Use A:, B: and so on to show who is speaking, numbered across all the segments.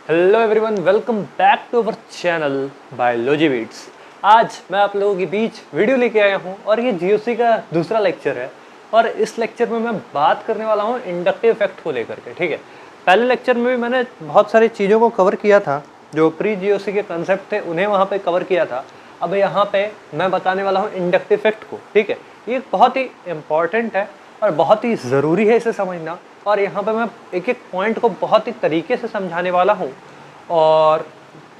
A: Hello everyone, welcome back to our channel biology beats. आज मैं आप लोगों के बीच वीडियो लेके आया हूँ और ये जीओसी का दूसरा लेक्चर है। और इस लेक्चर में मैं बात करने वाला हूँ इंडक्टिव इफेक्ट को लेकर के। ठीक है, पहले लेक्चर में भी मैंने बहुत सारी चीज़ों को कवर किया था, जो प्री जीओसी के कंसेप्ट थे उन्हें वहाँ पे कवर किया था। अब यहाँ पे मैं बताने वाला हूँ इंडक्टिव इफेक्ट को। ठीक है, ये बहुत ही इम्पॉर्टेंट है और बहुत ही ज़रूरी है इसे समझना। और यहाँ पे मैं एक एक पॉइंट को बहुत ही तरीके से समझाने वाला हूँ और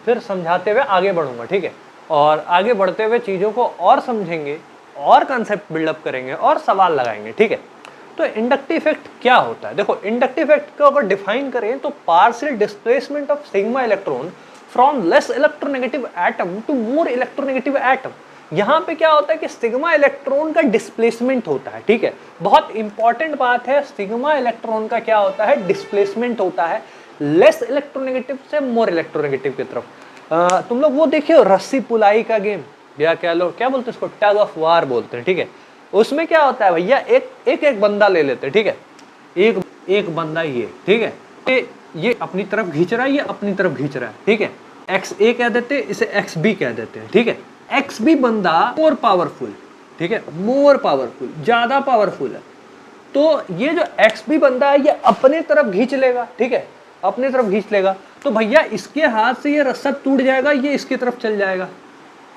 A: फिर समझाते हुए आगे बढ़ूँगा। ठीक है, और आगे बढ़ते हुए चीज़ों को और समझेंगे और कंसेप्ट बिल्डअप करेंगे और सवाल लगाएंगे। ठीक है, तो इंडक्टिव इफेक्ट क्या होता है? देखो, इंडक्टिव इफेक्ट को अगर डिफाइन करें तो partial displacement of sigma electron from less electronegative atom to more electronegative atom. यहाँ पे क्या होता है कि सिग्मा इलेक्ट्रॉन का डिस्प्लेसमेंट होता है। ठीक है, बहुत इंपॉर्टेंट बात है, सिग्मा इलेक्ट्रॉन का क्या होता है? डिस्प्लेसमेंट होता है लेस इलेक्ट्रोनेगेटिव से मोर इलेक्ट्रोनेगेटिव की तरफ। तुम लोग वो देखिए रस्सी पुलाई का गेम, या क्या लोग क्या बोलते हैं इसको, टग ऑफ वार बोलते हैं। ठीक है, उसमें क्या होता है भैया, एक बंदा ले लेते हैं। ठीक है, एक बंदा ये, ठीक है, ये अपनी तरफ खींच रहा है, ये अपनी तरफ खींच रहा है। ठीक है, एक्स ए कह देते हैं, इसे एक्स बी कह देते हैं। ठीक है, एक्स बी बंदा मोर पावरफुल, ठीक है, मोर पावरफुल, ज्यादा पावरफुल है। तो ये जो एक्स बी बंदा है ये अपने तरफ खींच लेगा। ठीक है, अपने तरफ खींच लेगा तो भैया इसके हाथ से ये रस्सा टूट जाएगा, ये इसकी तरफ चल जाएगा,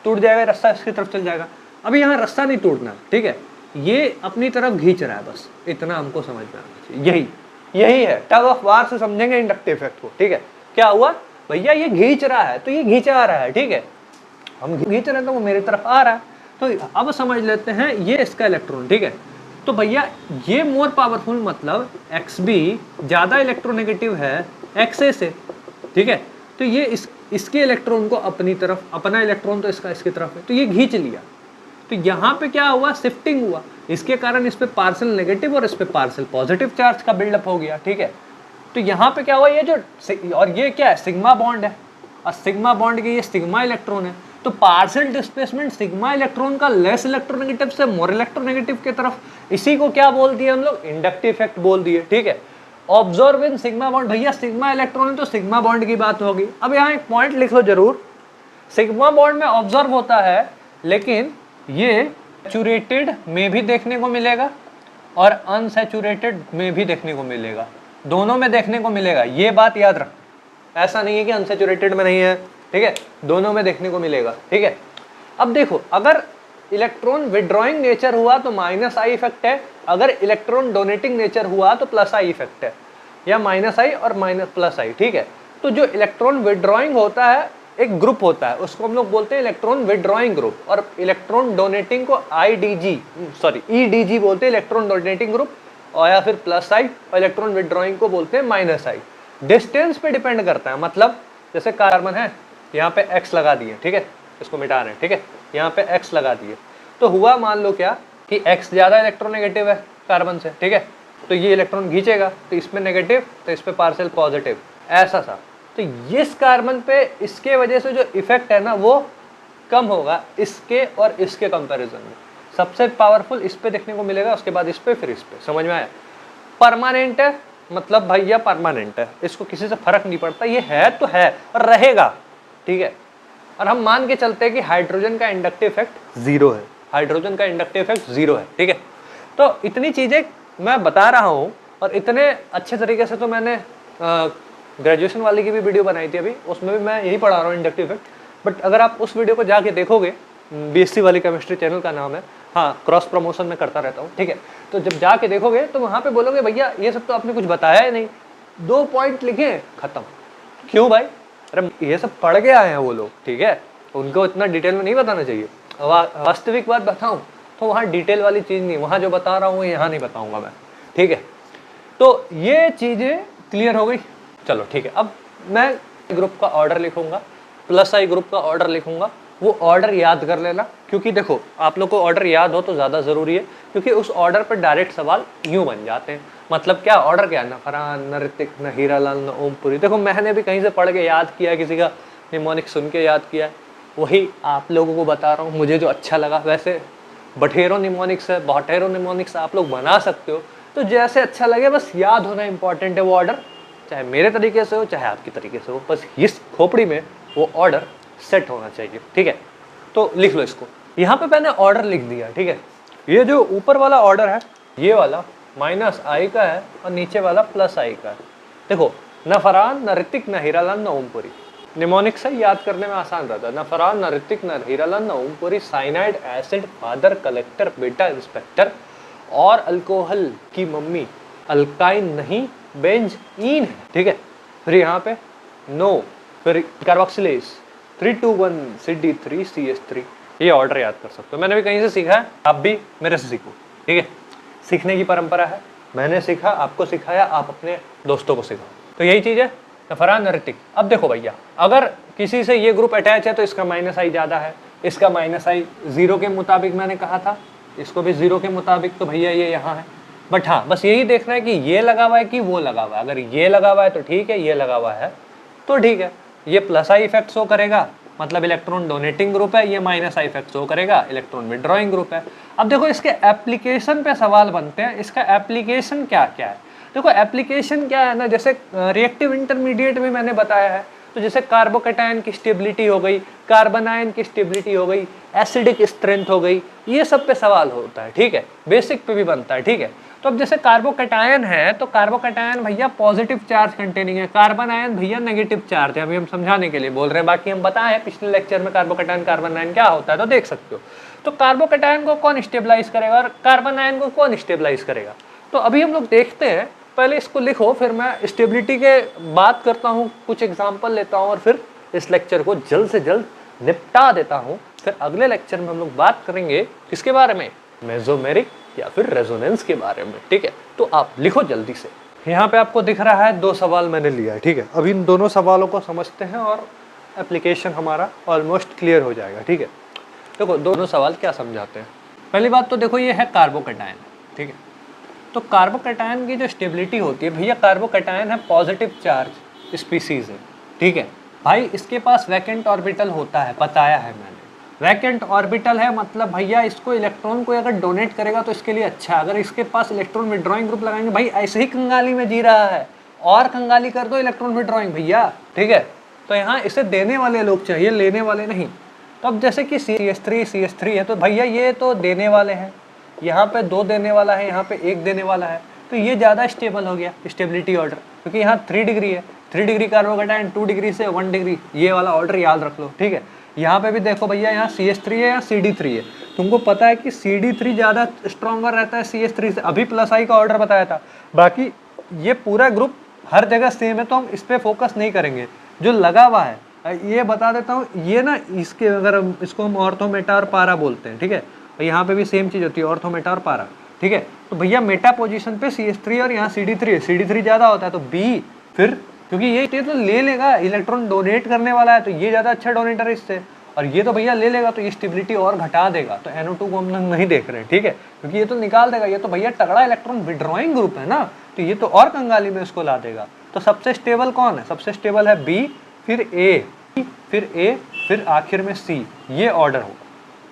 A: टूट जाएगा, रस्सा इसकी तरफ चल जाएगा। अभी यहाँ रस्सा नहीं टूटना। ठीक है, ये अपनी तरफ खींच रहा है, बस इतना हमको समझ में आना चाहिए। यही है, टग ऑफ वार से समझेंगे इंडक्टिव इफेक्ट को। ठीक है, क्या हुआ भैया, ये खींच रहा है तो ये खींचा रहा है। ठीक है, हम खींच रहे हैं तो वो मेरी तरफ आ रहा है। तो अब समझ लेते हैं ये इसका इलेक्ट्रॉन। ठीक है, तो भैया ये मोर पावरफुल मतलब एक्स बी ज्यादा इलेक्ट्रोनेगेटिव है एक्स ए से। ठीक है, तो ये इसके इलेक्ट्रॉन को अपनी तरफ, अपना इलेक्ट्रॉन तो इसका इसकी तरफ है, तो ये खींच लिया। तो यहाँ पे क्या हुआ, शिफ्टिंग हुआ, इसके कारण इस पे पार्शियल नेगेटिव और इस पे पार्शियल पॉजिटिव चार्ज का बिल्डअप हो गया। ठीक है, तो यहाँ पे क्या हुआ, ये जो और ये क्या है, सिग्मा बॉन्ड है, और सिग्मा बॉन्ड के ये सिग्मा इलेक्ट्रॉन है। तो पार्शियल डिस्प्लेसमेंट सिग्मा इलेक्ट्रॉन का लेस इलेक्ट्रोनेगेटिव से मोर इलेक्ट्रोनेगेटिव की तरफ, इसी को क्या बोल दिए हम लोग, इंडक्टिव इफेक्ट बोल दिए। ठीक है, ऑब्जर्व इन सिग्मा बॉन्ड, भैया सिग्मा इलेक्ट्रॉन है तो सिग्मा बॉन्ड की बात होगी। अब यहाँ एक पॉइंट लिख लो जरूर, सिग्मा बॉन्ड में ऑब्जर्व होता है, लेकिन ये सैचुरेटेड में भी देखने को मिलेगा और अनसैचुरेटेड में भी देखने को मिलेगा, दोनों में देखने को मिलेगा। ये बात याद रख, ऐसा नहीं है कि अनसैचुरेटेड में नहीं है। ठीक है, दोनों में देखने को मिलेगा। ठीक है, अब देखो, अगर इलेक्ट्रॉन विड्रॉइंग नेचर हुआ तो माइनस आई इफेक्ट है, अगर इलेक्ट्रॉन डोनेटिंग नेचर हुआ तो प्लस आई इफेक्ट है, या माइनस आई और माइनस प्लस आई। ठीक है, तो जो इलेक्ट्रॉन विड्रॉइंग होता है, एक ग्रुप होता है, उसको हम लोग बोलते हैं इलेक्ट्रॉन विड्रॉइंग ग्रुप, और इलेक्ट्रॉन डोनेटिंग को ईडीजी बोलते हैं, इलेक्ट्रॉन डोनेटिंग ग्रुप, और या फिर प्लस आई, और इलेक्ट्रॉन विड्रॉइंग को बोलते हैं माइनस आई। डिस्टेंस पे डिपेंड करता है, मतलब जैसे कार्बन है, यहाँ पे एक्स लगा दिए, ठीक है, इसको मिटा रहे हैं। ठीक है, यहाँ पे एक्स लगा दिए, तो हुआ मान लो क्या कि एक्स ज्यादा इलेक्ट्रोनेगेटिव है कार्बन से। ठीक है, तो ये इलेक्ट्रॉन खींचेगा, तो इसमें नेगेटिव तो इस पे पार्शियल पॉजिटिव, ऐसा सा। तो इस कार्बन पे इसके वजह से जो इफेक्ट है ना वो कम होगा इसके और इसके कंपैरिजन में। सबसे पावरफुल इस पे देखने को मिलेगा, उसके बाद इस पे, फिर इस पे। समझ में आया? परमानेंट है मतलब भैया परमानेंट है, इसको किसी से फर्क नहीं पड़ता, ये है तो है और रहेगा। ठीक है, और हम मान के चलते हैं कि हाइड्रोजन का इंडक्टिव इफेक्ट जीरो है, हाइड्रोजन का इंडक्टिव इफेक्ट जीरो है। ठीक है, तो इतनी चीजें मैं बता रहा हूँ, और इतने अच्छे तरीके से तो मैंने ग्रेजुएशन वाली की भी वीडियो बनाई थी अभी, उसमें भी मैं यही पढ़ा रहा हूँ इंडक्टिव इफेक्ट। बट अगर आप उस वीडियो को जाके देखोगे, बीएससी वाली केमिस्ट्री चैनल का नाम है, हाँ, क्रॉस प्रमोशन में करता रहता हूँ। ठीक है, तो जब जाके देखोगे तो वहाँ पे बोलोगे भैया ये सब तो आपने कुछ बताया ही नहीं, 2 पॉइंट लिखे खत्म। क्यों भाई? अरे ये सब पढ़ के आए हैं वो लोग, ठीक है, उनको इतना डिटेल में नहीं बताना चाहिए। वास्तविक बात बताऊँ तो वहाँ डिटेल वाली चीज़ नहीं, वहाँ जो बता रहा हूँ यहाँ नहीं बताऊँगा मैं। ठीक है, तो ये चीज़ें क्लियर हो गई। चलो ठीक है, अब मैं ग्रुप का ऑर्डर लिखूंगा, प्लस आई ग्रुप का ऑर्डर लिखूंगा, वो ऑर्डर याद कर लेना, क्योंकि देखो आप लोग को ऑर्डर याद हो तो ज़्यादा ज़रूरी है, क्योंकि उस ऑर्डर पर डायरेक्ट सवाल यूँ बन जाते हैं। मतलब क्या ऑर्डर क्या है, न फरहान, न ऋतिक, न हीरालाल, न ओमपुरी। देखो मैंने भी कहीं से पढ़ के याद किया, किसी का निमोनिक सुन के याद किया, वही आप लोगों को बता रहा हूँ, मुझे जो अच्छा लगा। वैसे बठेरो निमोनिक्स है, बॉटेरो निमोनिक्स आप लोग बना सकते हो, तो जैसे अच्छा लगे, बस याद होना इंपॉर्टेंट है वो ऑर्डर। चाहे मेरे तरीके से हो चाहे आपके तरीके से हो, बस इस खोपड़ी में वो ऑर्डर सेट होना चाहिए, ठीक है। तो लिख लो इसको, यहाँ पे मैंने ऑर्डर लिख दिया, ठीक है। ये जो ऊपर वाला ऑर्डर है ये वाला -i का है और नीचे वाला +i का है। देखो, न फरहान न ऋतिक न हीरालाल न ओमपुरी, निमोनिक से याद करने में आसान रहता है। न फरहान न ऋतिक न हीरालाल न Om Puri, cyanide acid father collector बेटा इंस्पेक्टर, और अल्कोहल की मम्मी अल्काइन नहीं बेंजीन है, ठीक है। फिर यहाँ पे नो, फिर कार्बोक्सिलेज 321 CD3CH3, ये ऑर्डर याद कर सकते हो। मैंने भी कहीं से सीखा है, आप भी मेरे से सीखो, ठीक है। सीखने की परंपरा है, मैंने सीखा, आपको सिखाया, आप अपने दोस्तों को सिखाओ। तो यही चीज़ है, फरहान ऋतिक। अब देखो भैया, अगर किसी से ये ग्रुप अटैच है तो इसका -i ज़्यादा है, इसका -i 0 के मुताबिक मैंने कहा था, इसको भी 0 के मुताबिक, तो भैया ये यहाँ है। बट हाँ, बस यही देखना है कि ये लगा हुआ है कि वो लगा हुआ है। अगर ये लगा हुआ है तो ठीक है, ये लगा हुआ है तो ठीक है। ये +i इफेक्ट शो करेगा, मतलब इलेक्ट्रॉन डोनेटिंग ग्रुप है। ये -i इफेक्ट शो करेगा, इलेक्ट्रॉन विड्रॉइंग ग्रुप है। अब देखो, इसके एप्लीकेशन पे सवाल बनते हैं। इसका एप्लीकेशन क्या क्या है? देखो, एप्लीकेशन क्या है ना, जैसे रिएक्टिव इंटरमीडिएट में मैंने बताया है, तो जैसे कार्बोकैटायन की स्टेबिलिटी हो गई, कार्बन आयन की स्टेबिलिटी हो गई, एसिडिक स्ट्रेंथ हो गई, ये सब पे सवाल होता है, ठीक है। बेसिक पे भी बनता है, ठीक है। तो अब जैसे कार्बोकैटायन है तो कार्बोकैटायन भैया पॉजिटिव चार्ज कंटेनिंग है, कार्बन आयन भैया नेगेटिव चार्ज है। अभी हम समझाने के लिए बोल रहे हैं, बाकी हम बताए हैं पिछले लेक्चर में कार्बोकैटायन कार्बन आयन क्या होता है, तो देख सकते हो। तो कार्बोकैटायन को कौन स्टेबलाइज करेगा और कार्बन आयन को कौन स्टेबलाइज करेगा, तो अभी हम लोग देखते हैं। पहले इसको लिखो, फिर मैं स्टेबिलिटी के बात करता हूँ, कुछ एग्जाम्पल लेता हूँ और फिर इस लेक्चर को जल्द से जल्द निपटा देता हूँ। फिर अगले लेक्चर में हम लोग बात करेंगे किसके बारे में, मेसोमेरिक या फिर रेजोनेंस के बारे में, ठीक है। तो आप लिखो जल्दी से। यहाँ पे आपको दिख रहा है 2 सवाल मैंने लिया है, ठीक है। अब इन दोनों सवालों को समझते हैं और एप्लीकेशन हमारा ऑलमोस्ट क्लियर हो जाएगा, ठीक है। देखो, दोनों सवाल क्या समझाते हैं। पहली बात तो देखो, ये है कार्बोकैटायन, ठीक है। तो कार्बोकैटायन की जो स्टेबिलिटी होती है भैया, कार्बोकैटायन है पॉजिटिव चार्ज स्पीसीज है, ठीक है भाई। इसके पास वैकेंट ऑर्बिटल होता है, बताया है मैंने। वैकेंट ऑर्बिटल है मतलब भैया इसको इलेक्ट्रॉन को अगर डोनेट करेगा तो इसके लिए अच्छा है। अगर इसके पास इलेक्ट्रॉन विड्रॉइंग ग्रुप लगाएंगे, भाई ऐसे ही कंगाली में जी रहा है और कंगाली कर दो इलेक्ट्रॉन विड्रॉइंग भैया, ठीक है। तो यहाँ इसे देने वाले लोग चाहिए, लेने वाले नहीं। तो अब जैसे कि CH3 है, तो भैया ये तो देने वाले हैं, यहाँ पे 2 देने वाला है, यहाँ पे 1 देने वाला है, तो ये ज़्यादा स्टेबल हो गया स्टेबिलिटी ऑर्डर, क्योंकि यहाँ 3 डिग्री है। 3 डिग्री कार्बोकैटायन, 2 डिग्री से 1 डिग्री, ये वाला ऑर्डर याद रख लो, ठीक है। यहाँ पे भी देखो भैया, यहाँ CH3 है या CD3 है। तुमको पता है कि CD3 ज़्यादा स्ट्रॉन्गर रहता है CH3 से, अभी +i का ऑर्डर बताया था। बाकी ये पूरा ग्रुप हर जगह सेम है, तो हम इस पर फोकस नहीं करेंगे। जो लगा हुआ है ये बता देता हूँ, ये ना इसके अगर इसको हम ऑर्थो मेटा और पारा बोलते हैं, ठीक है। और यहाँ पे भी सेम चीज़ होती है, ऑर्थो मेटा और पारा, ठीक है। तो भैया मेटा पोजीशन पे CH3 और यहाँ CD3 है, CD3 ज़्यादा होता है तो B, फिर क्योंकि ये तो ले लेगा, इलेक्ट्रॉन डोनेट करने वाला है तो ये ज़्यादा अच्छा डोनेटर है इससे, और ये तो भैया ले लेगा तो ये स्टेबिलिटी और घटा देगा। तो NO2 को हम लोग नहीं देख रहे हैं, ठीक है, क्योंकि ये तो निकाल देगा, ये तो भैया तगड़ा इलेक्ट्रॉन विड्रॉइंग ग्रुप है ना, तो ये तो और कंगाली में इसको ला देगा। तो सबसे स्टेबल कौन है? सबसे स्टेबल है B, फिर A, फिर A, फिर आखिर में C, ये ऑर्डर होगा,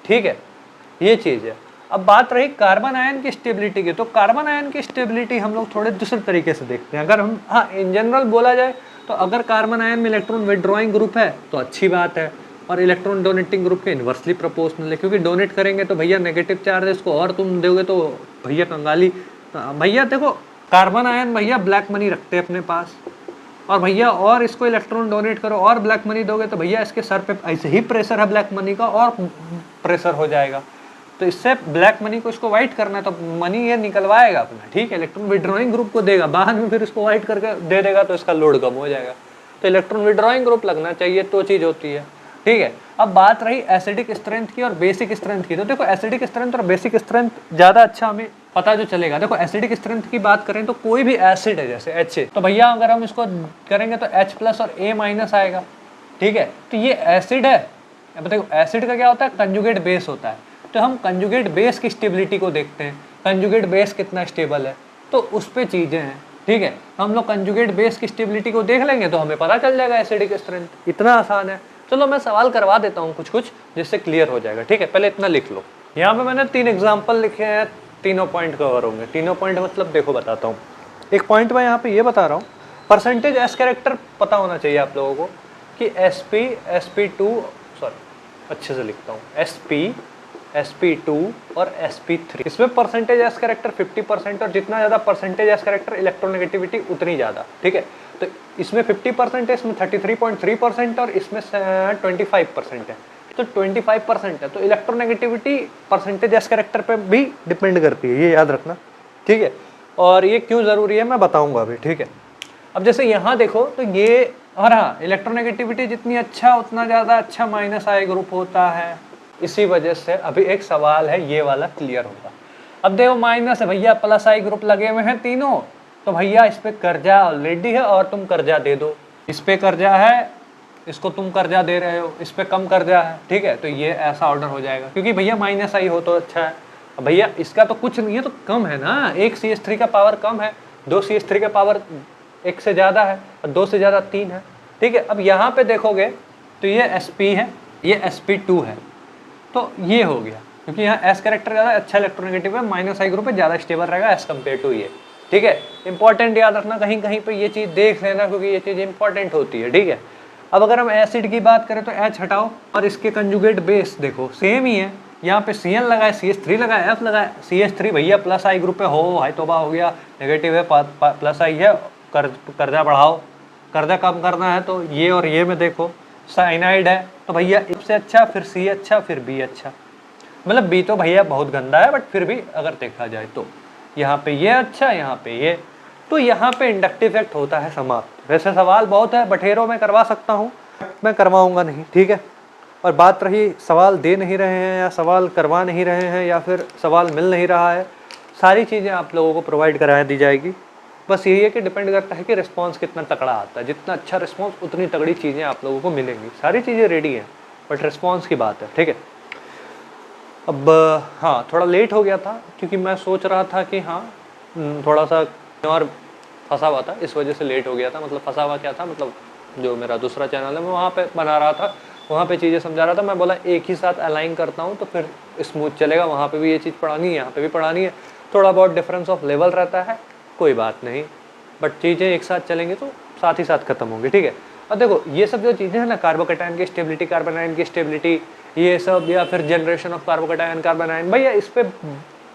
A: ठीक है। ये चीज़ है। अब बात रही कार्बन आयन की स्टेबिलिटी की, तो कार्बन आयन की स्टेबिलिटी हम लोग थोड़े दूसरे तरीके से देखते हैं। अगर हम इन जनरल बोला जाए तो अगर कार्बन आयन में इलेक्ट्रॉन विड्रॉइंग ग्रुप है तो अच्छी बात है, और इलेक्ट्रॉन डोनेटिंग ग्रुप के इन्वर्सली प्रोपोर्शनल है, क्योंकि डोनेट करेंगे तो भैया नेगेटिव चार्ज है, इसको और तुम दोगे तो भैया कंगाली। भैया देखो, कार्बन आयन भैया ब्लैक मनी रखते हैं अपने पास, और भैया और इसको इलेक्ट्रॉन डोनेट करो और ब्लैक मनी दोगे तो भैया इसके सर पे ऐसे ही प्रेशर है ब्लैक मनी का, और प्रेशर हो जाएगा। तो इससे ब्लैक मनी को इसको वाइट करना है, तो मनी ये निकलवाएगा अपना, ठीक है, इलेक्ट्रॉन विड्रॉइंग ग्रुप को देगा, बाद में फिर इसको वाइट करके दे देगा तो इसका लोड कम हो जाएगा। तो इलेक्ट्रॉन विड्रॉइंग ग्रुप लगना चाहिए, तो चीज़ होती है, ठीक है। अब बात रही एसिडिक स्ट्रेंथ की और बेसिक स्ट्रेंथ की, तो देखो एसिडिक स्ट्रेंथ और बेसिक स्ट्रेंथ ज़्यादा अच्छा हमें पता जो चलेगा। देखो एसिडिक स्ट्रेंथ की बात करें तो कोई भी एसिड है जैसे H, तो भैया अगर हम इसको करेंगे तो H+ और A- आएगा, ठीक है। तो ये एसिड है। अब देखो एसिड का क्या होता है, कंजुगेट बेस होता है, तो हम कंजुगेट बेस की स्टेबिलिटी को देखते हैं, कंजुगेट बेस कितना स्टेबल है, तो उस पर चीज़ें हैं, ठीक है। हम लोग कंजुगेट बेस की स्टेबिलिटी को देख लेंगे तो हमें पता चल जाएगा एसिडिक स्ट्रेंथ। इतना आसान है। चलो मैं सवाल करवा देता हूँ कुछ कुछ, जिससे क्लियर हो जाएगा, ठीक है। पहले इतना लिख लो। यहाँ पे मैंने 3 एग्जाम्पल लिखे हैं, तीनों पॉइंट कवर होंगे। तीनों पॉइंट मतलब देखो बताता हूँ। एक पॉइंट मैं यहाँ पे ये बता रहा हूँ, परसेंटेज एस कैरेक्टर पता होना चाहिए आप लोगों को कि sp2 सॉरी अच्छे से लिखता हूँ sp2 और sp3, इसमें परसेंटेज एस कैरेक्टर 50% और जितना ज़्यादा परसेंटेज एस कैरेक्टर इलेक्ट्रोनेगेटिविटी उतनी ज़्यादा, ठीक है। तो इसमें 50% है, इसमें 33.3% और इसमें 25% है। तो 25% है तो इलेक्ट्रोनेगेटिविटी परसेंटेज एस कैरेक्टर पे भी डिपेंड करती है, ये याद रखना, ठीक है। और ये क्यों ज़रूरी है मैं बताऊंगा अभी, ठीक है। अब जैसे यहाँ देखो तो ये, और हाँ, इलेक्ट्रोनेगेटिविटी जितनी अच्छा उतना ज़्यादा अच्छा माइनस आई ग्रुप होता है। इसी वजह से अभी एक सवाल है ये वाला क्लियर होगा। अब देखो माइनस है भैया, प्लस आई ग्रुप लगे हुए हैं तीनों, तो भैया इस पे कर्जा ऑलरेडी है और तुम कर्जा दे दो। इस पे कर्जा है, इसको तुम कर्जा दे रहे हो, इस पे कम कर्जा है, ठीक है। तो ये ऐसा ऑर्डर हो जाएगा क्योंकि भैया माइनस आई हो तो अच्छा है। अब भैया इसका तो कुछ नहीं है तो कम है ना, एक CH3 का पावर कम है, 2 CH3 का पावर 1 से ज़्यादा है और 2 से ज़्यादा 3 है, ठीक है। अब यहाँ पे देखोगे तो ये sp है, ये sp2 है, तो ये हो गया क्योंकि यहाँ एस कैरेक्टर ज़्यादा अच्छा इलेक्ट्रोनेगेटिव है, माइनस आई ग्रुप पे ज़्यादा स्टेबल रहेगा एज कम्पेयर टू ये, ठीक है। इंपॉर्टेंट याद रखना, कहीं कहीं पे ये चीज़ देख लेना क्योंकि ये चीज़ इंपॉर्टेंट होती है, ठीक है। अब अगर हम एसिड की बात करें तो H हटाओ और इसके कंजुगेट बेस देखो सेम ही है, यहाँ पे Cn लगाए, CH3 लगाए, F लगाए, CH3 भैया प्लस आई ग्रुप पे हो, हाई तोबा हो गया, नेगेटिव है, प्लस आई है, कर्जा बढ़ाओ, कर्जा कम करना है तो ये और ये में देखो साइनाइड है, तो भैया इससे अच्छा, फिर C अच्छा, फिर B अच्छा, मतलब B तो भैया बहुत गंदा है बट फिर भी अगर देखा जाए तो यहाँ पे ये अच्छा, यहाँ पे ये, तो यहाँ पे इंडक्टिव इफेक्ट होता है समाप्त। वैसे सवाल बहुत है, बटेरो में करवा सकता हूँ, मैं करवाऊँगा नहीं, ठीक है। और बात रही सवाल दे नहीं रहे हैं या सवाल करवा नहीं रहे हैं या फिर सवाल मिल नहीं रहा है, सारी चीज़ें आप लोगों को प्रोवाइड करा दी जाएगी। बस यही है कि डिपेंड करता है कि रिस्पांस कितना तगड़ा आता है, जितना अच्छा रिस्पांस उतनी तगड़ी चीज़ें आप लोगों को मिलेंगी। सारी चीज़ें रेडी हैं बट रिस्पांस की बात है, ठीक है। अब हाँ, थोड़ा लेट हो गया था क्योंकि मैं सोच रहा था कि हाँ थोड़ा सा और फंसा हुआ था, इस वजह से लेट हो गया था। मतलब फंसा हुआ क्या था, मतलब जो मेरा दूसरा चैनल है मैं वहाँ पे बना रहा था, वहाँ पे चीज़ें समझा रहा था। मैं बोला एक ही साथ अलाइन करता हूँ तो फिर स्मूथ चलेगा, वहाँ पे भी ये चीज़ पढ़ानी है, यहाँ पे भी पढ़ानी है, थोड़ा बहुत डिफरेंस ऑफ लेवल रहता है, कोई बात नहीं, बट चीज़ें एक साथ चलेंगे तो साथ ही साथ खत्म होंगी, ठीक है। और देखो ये सब जो चीज़ें हैं ना, कार्बोकैटायन की स्टेबिलिटी, कार्बोनाइन की स्टेबिलिटी, ये सब, या फिर जनरेशन ऑफ कार्बोकैटायन कार्बोनाइन, भैया इस पे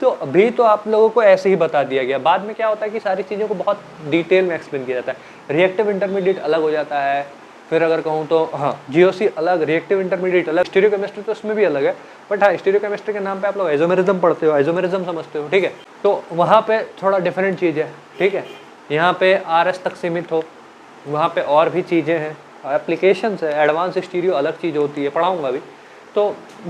A: तो अभी तो आप लोगों को ऐसे ही बता दिया गया। बाद में क्या होता है कि सारी चीज़ों को बहुत डिटेल में एक्सप्लेन किया जाता है। रिएक्टिव इंटरमीडिएट अलग हो जाता है, फिर अगर कहूँ तो हाँ GOC अलग, रिएक्टिव इंटरमीडिएट अलग, स्टीरियोकेमिस्ट्री तो उसमें भी अलग है, बट हाँ स्टीरियोकेमिस्ट्री के नाम पे आप लोग आइसोमेरिज्म पढ़ते हो, आइसोमेरिज्म समझते हो, ठीक है। तो वहाँ पे थोड़ा डिफरेंट चीज़ है, ठीक है। यहाँ पे RS तक सीमित हो, वहाँ पे और भी चीज़ें हैं, एप्लीकेशंस है, एडवांस स्टीरियो अलग चीज़ होती है, पढ़ाऊँगा अभी तो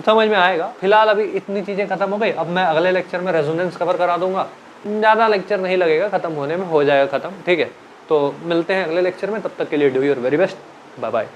A: समझ में आएगा। फिलहाल अभी इतनी चीज़ें खत्म हो गई, अब मैं अगले लेक्चर में रेजोनेंस कवर करा दूंगा, ज़्यादा लेक्चर नहीं लगेगा, ख़त्म होने में हो जाएगा ख़त्म, ठीक है। तो मिलते हैं अगले लेक्चर में, तब तक के लिए do your very best, bye bye.